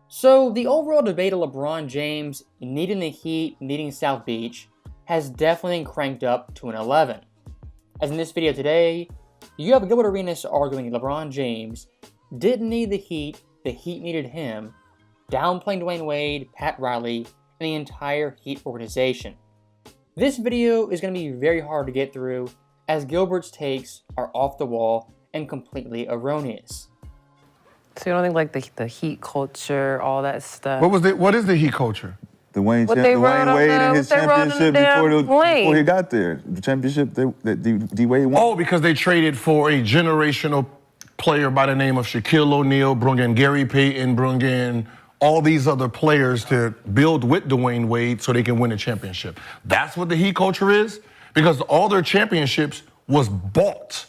So the overall debate of LeBron James needing the Heat, needing South Beach, has definitely been cranked up to an 11. As in this video today, you have Gilbert Arenas arguing LeBron James didn't need the Heat needed him, downplaying Dwayne Wade, Pat Riley, and the entire Heat organization. This video is going to be very hard to get through, as Gilbert's takes are off the wall and completely erroneous. So you don't think like the Heat culture, all that stuff? What is the Heat culture? Dwayne Wade and his championship before he got there. The championship that D-Wade won. Oh, because they traded for a generational player by the name of Shaquille O'Neal, brought in Gary Payton, brought in all these other players to build with Dwayne Wade so they can win a championship. That's what the Heat culture is, because all their championships was bought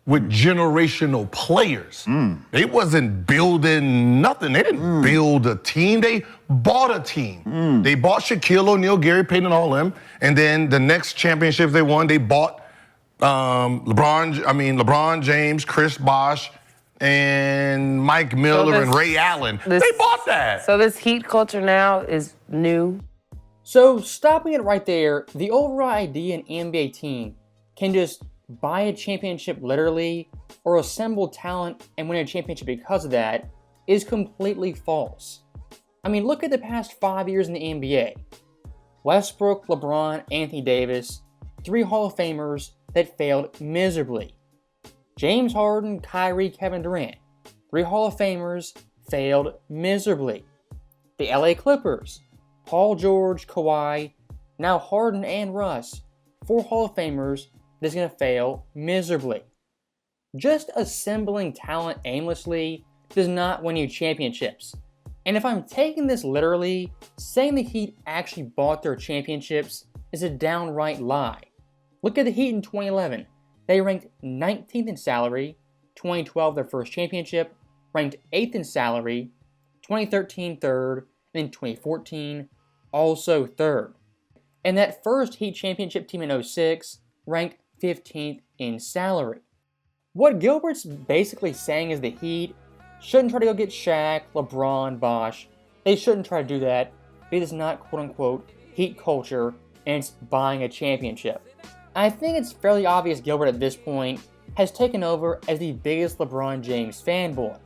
with generational players. They wasn't building nothing. They didn't build a team. They bought a team. They bought Shaquille O'Neal, Gary Payton, and all them. And then the next championships they won, they bought LeBron James, Chris Bosh, and Mike Miller and Ray Allen. They bought that. So this Heat culture now is new? So stopping it right there, the overall idea an NBA team can just buy a championship literally or assemble talent and win a championship because of that is completely false. I mean, look at the past 5 years in the NBA. Westbrook, LeBron, Anthony Davis, 3 Hall of Famers that failed miserably. James Harden, Kyrie, Kevin Durant, 3 Hall of Famers failed miserably. The LA Clippers, Paul George, Kawhi, now Harden and Russ, 4 Hall of Famers that's going to fail miserably. Just assembling talent aimlessly does not win you championships. And if I'm taking this literally, saying the Heat actually bought their championships is a downright lie. Look at the Heat in 2011. They ranked 19th in salary, 2012 their first championship, ranked 8th in salary, 2013 3rd, and then 2014 also 3rd. And that first Heat championship team in 06 ranked 15th in salary. What Gilbert's basically saying is the Heat shouldn't try to go get Shaq, LeBron, Bosh. They shouldn't try to do that because it's not quote-unquote Heat culture and it's buying a championship. I think it's fairly obvious Gilbert at this point has taken over as the biggest LeBron James fanboy,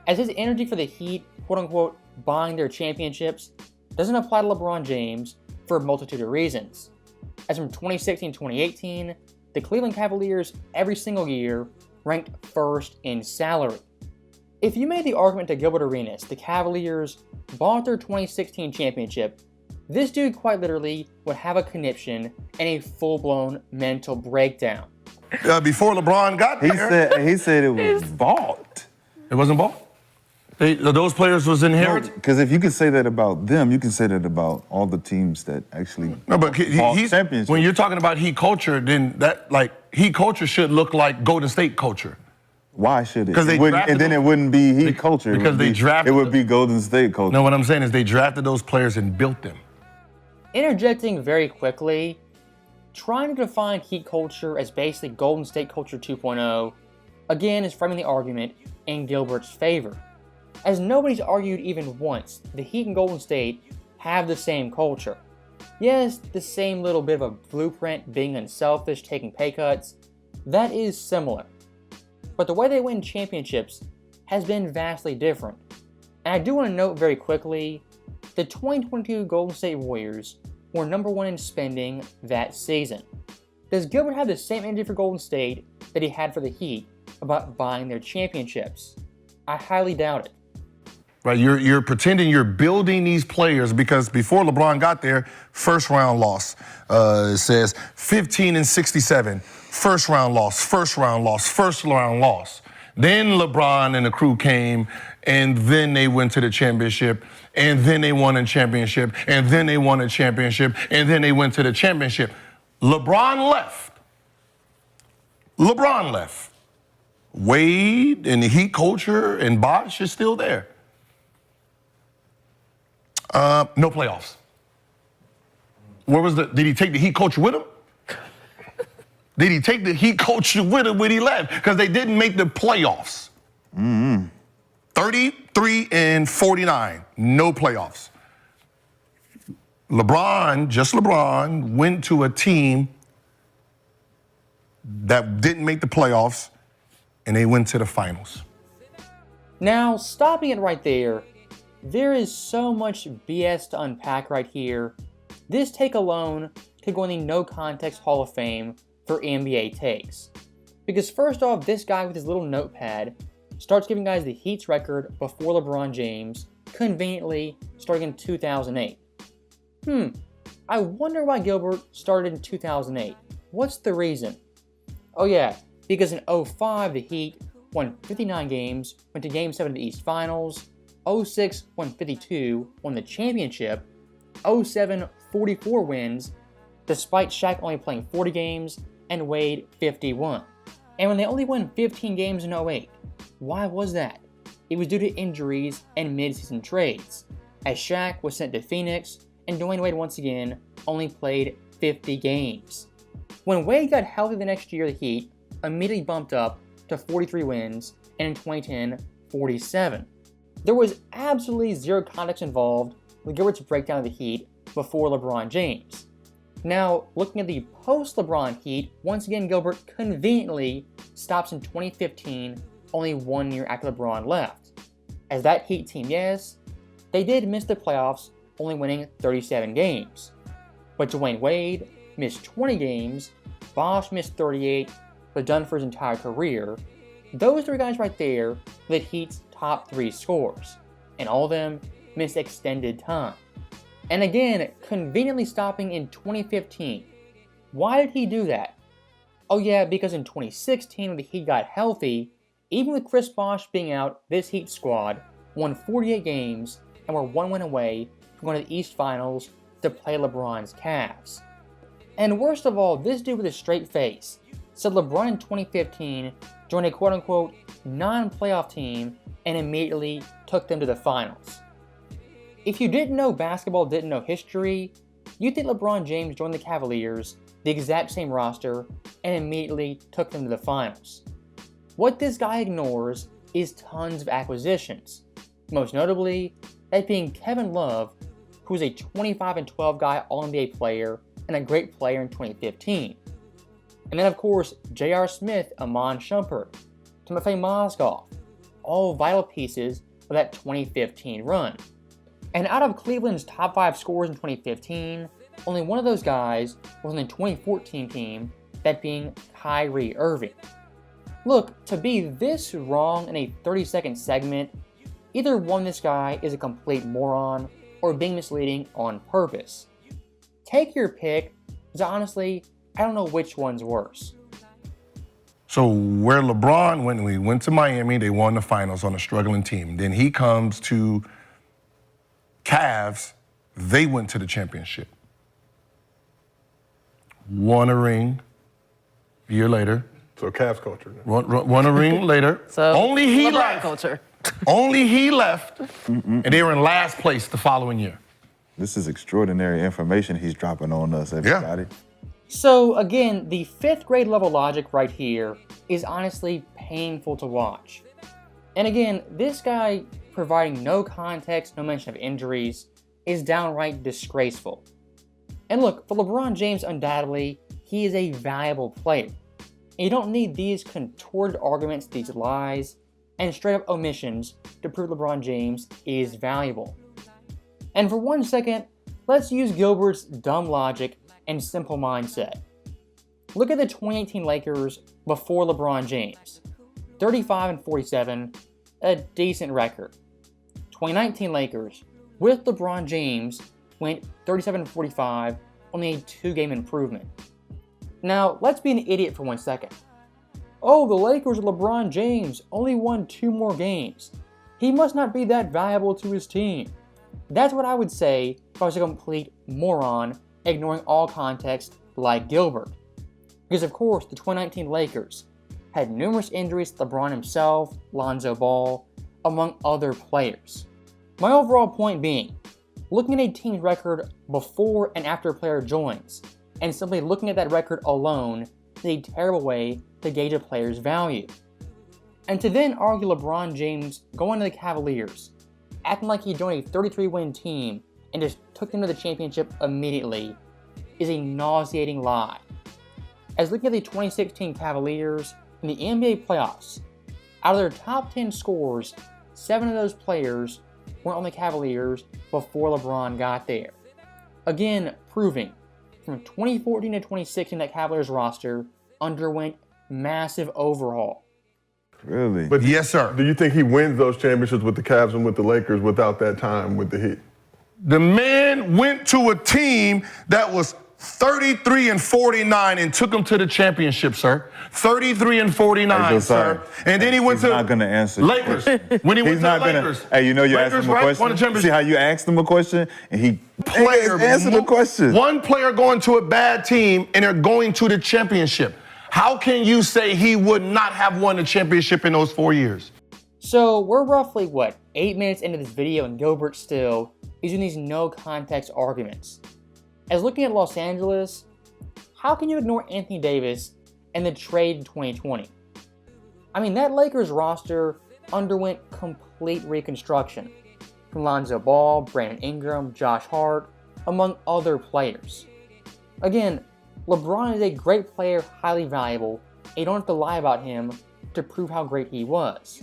as his energy for the Heat quote-unquote buying their championships doesn't apply to LeBron James for a multitude of reasons. As from 2016-2018, the Cleveland Cavaliers every single year ranked first in salary. If you made the argument to Gilbert Arenas the Cavaliers bought their 2016 championship, this dude quite literally would have a conniption and a full-blown mental breakdown. Before LeBron got there. He said it was bought. It wasn't bought? Those players was inherited? Because if you can say that about them, you can say that about all the teams that actually bought championships. When you're talking about Heat culture, then Heat culture should look like Golden State culture. Why should it? And then it wouldn't be Heat culture. It would be Golden State culture. No, what I'm saying is they drafted those players and built them. Interjecting very quickly, trying to define Heat culture as basically Golden State culture 2.0, again is framing the argument in Gilbert's favor. As nobody's argued even once, the Heat and Golden State have the same culture. Yes, the same little bit of a blueprint, being unselfish, taking pay cuts, that is similar. But the way they win championships has been vastly different. And I do want to note very quickly, the 2022 Golden State Warriors were #1 in spending that season. Does Gilbert have the same energy for Golden State that he had for the Heat about buying their championships? I highly doubt it. Right, you're pretending you're building these players because before LeBron got there, first round loss. It says 15-67, first round loss, first round loss, first round loss. Then LeBron and the crew came, and then they went to the championship, and then they won a championship, and then they won a championship, and then they went to the championship. LeBron left. Wade and the Heat culture and Bosh is still there. No playoffs. Did he take the Heat culture with him? Did he take the Heat culture with him when he left? Because they didn't make the playoffs. 33-49, no playoffs. LeBron went to a team that didn't make the playoffs, and they went to the finals. Now, stopping it right there, there is so much BS to unpack right here. This take alone could go in the No Context Hall of Fame for NBA takes. Because first off, this guy with his little notepad starts giving guys the Heat's record before LeBron James, conveniently starting in 2008. I wonder why Gilbert started in 2008. What's the reason? Oh yeah, because in 05 the Heat won 59 games, went to Game 7 of the East Finals, 06 won 52, won the championship, 07 44 wins, despite Shaq only playing 40 games, and Wade 51. And when they only won 15 games in 08, why was that? It was due to injuries and mid-season trades, as Shaq was sent to Phoenix, and Dwayne Wade once again only played 50 games. When Wade got healthy the next year, the Heat immediately bumped up to 43 wins, and in 2010, 47. There was absolutely zero context involved with Gilbert's breakdown of the Heat before LeBron James. Now, looking at the post-LeBron Heat, once again Gilbert conveniently stops in 2015, only 1 year after LeBron left. As that Heat team, yes, they did miss the playoffs, only winning 37 games. But Dwayne Wade missed 20 games, Bosh missed 38, was done for his entire career. Those three guys right there were the Heat's top 3 scorers, and all of them missed extended time. And again, conveniently stopping in 2015. Why did he do that? Oh yeah, because in 2016 when the Heat got healthy, even with Chris Bosh being out, this Heat squad won 48 games and were 1 win away from going to the East Finals to play LeBron's Cavs. And worst of all, this dude with a straight face said LeBron in 2015 joined a quote-unquote non-playoff team and immediately took them to the finals. If you didn't know basketball, didn't know history, you'd think LeBron James joined the Cavaliers, the exact same roster, and immediately took them to the finals. What this guy ignores is tons of acquisitions, most notably that being Kevin Love, who was a 25-12 guy All-NBA player and a great player in 2015. And then of course, J.R. Smith, Iman Shumpert, Timofey Mozgov, all vital pieces of that 2015 run. And out of Cleveland's top 5 scorers in 2015, only one of those guys was on the 2014 team, that being Kyrie Irving. Look, to be this wrong in a 30-second segment, either one, this guy is a complete moron, or being misleading on purpose. Take your pick, because honestly, I don't know which one's worse. So where LeBron, when we went to Miami, they won the finals on a struggling team. Then he comes to Cavs, they went to the championship. Won a ring a year later. So Cavs culture. Won a ring later. So only he LeBron left. culture. Only he left, and they were in last place the following year. This is extraordinary information he's dropping on us, everybody. Yeah. So again, the 5th grade level logic right here is honestly painful to watch. And again, this guy providing no context, no mention of injuries, is downright disgraceful. And look, for LeBron James, undoubtedly, he is a valuable player. And you don't need these contorted arguments, these lies, and straight up omissions to prove LeBron James is valuable. And for 1 second, let's use Gilbert's dumb logic and simple mindset. Look at the 2018 Lakers before LeBron James. 35-47, a decent record. 2019 Lakers with LeBron James went 37-45, only a 2-game improvement. Now, let's be an idiot for 1 second. Oh, the Lakers with LeBron James only won 2 more games. He must not be that valuable to his team. That's what I would say if I was a complete moron, ignoring all context like Gilbert. Because of course, the 2019 Lakers had numerous injuries to LeBron himself, Lonzo Ball, among other players. My overall point being, looking at a team's record before and after a player joins, and simply looking at that record alone is a terrible way to gauge a player's value. And to then argue LeBron James going to the Cavaliers, acting like he joined a 33-win team and just took them to the championship immediately, is a nauseating lie. As looking at the 2016 Cavaliers in the NBA playoffs, out of their top 10 scorers, 7 of those players weren't on the Cavaliers before LeBron got there. Again, proving from 2014 to 2016 that Cavaliers roster underwent massive overhaul. Really? But yes, sir. Do you think he wins those championships with the Cavs and with the Lakers without that time with the Heat? The man went to a team that was 33 and 49 and took them to the championship, sir. 33 and 49, sir. And then he went to He's not going to answer Lakers. When he went He's to not the gonna. Lakers. Hey, you know, you asked Lakers, him a right? question. Won the championship. See how you asked him a question and he Player answered the question. One player going to a bad team and they're going to the championship. How can you say he would not have won the championship in those 4 years? So we're roughly, 8 minutes into this video and Gilbert still is using these no context arguments. As looking at Los Angeles, how can you ignore Anthony Davis and the trade in 2020? I mean, that Lakers roster underwent complete reconstruction. From Lonzo Ball, Brandon Ingram, Josh Hart, among other players. Again, LeBron is a great player, highly valuable, and you don't have to lie about him to prove how great he was.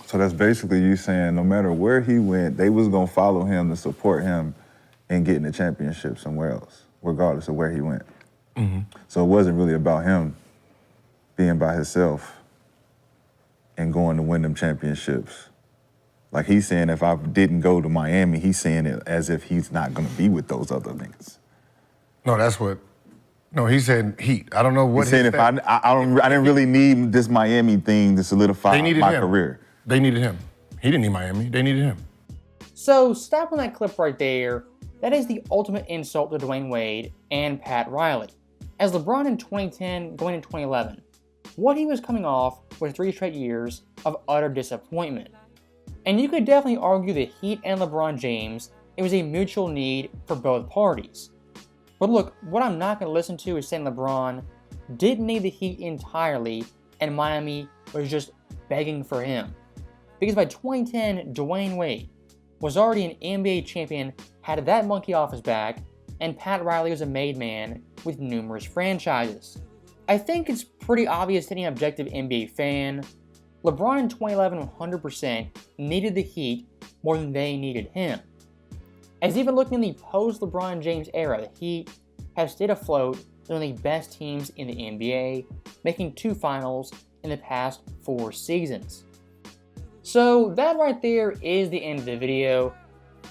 So that's basically you saying no matter where he went, they was going to follow him to support him in getting the championship somewhere else, regardless of where he went. Mm-hmm. So it wasn't really about him being by himself and going to win them championships. Like he's saying if I didn't go to Miami, he's saying it as if he's not going to be with those other niggas. No, he said Heat. I don't know what he's saying. If I didn't really need this Miami thing to solidify my career. They needed him. He didn't need Miami. They needed him. So stop on that clip right there. That is the ultimate insult to Dwayne Wade and Pat Riley. As LeBron in 2010 going into 2011, what he was coming off were 3 straight years of utter disappointment. And you could definitely argue that Heat and LeBron James, it was a mutual need for both parties. But look, what I'm not going to listen to is saying LeBron didn't need the Heat entirely and Miami was just begging for him. Because by 2010, Dwayne Wade was already an NBA champion, had that monkey off his back, and Pat Riley was a made man with numerous franchises. I think it's pretty obvious to any objective NBA fan, LeBron in 2011 100% needed the Heat more than they needed him. As even looking in the post-LeBron James era, the Heat have stayed afloat as one of the best teams in the NBA, making 2 finals in the past 4 seasons. So that right there is the end of the video.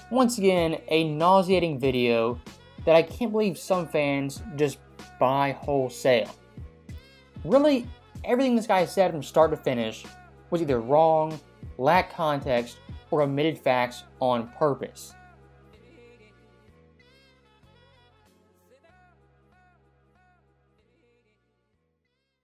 Once again, a nauseating video that I can't believe some fans just buy wholesale. Really, everything this guy said from start to finish was either wrong, lacked context, or omitted facts on purpose.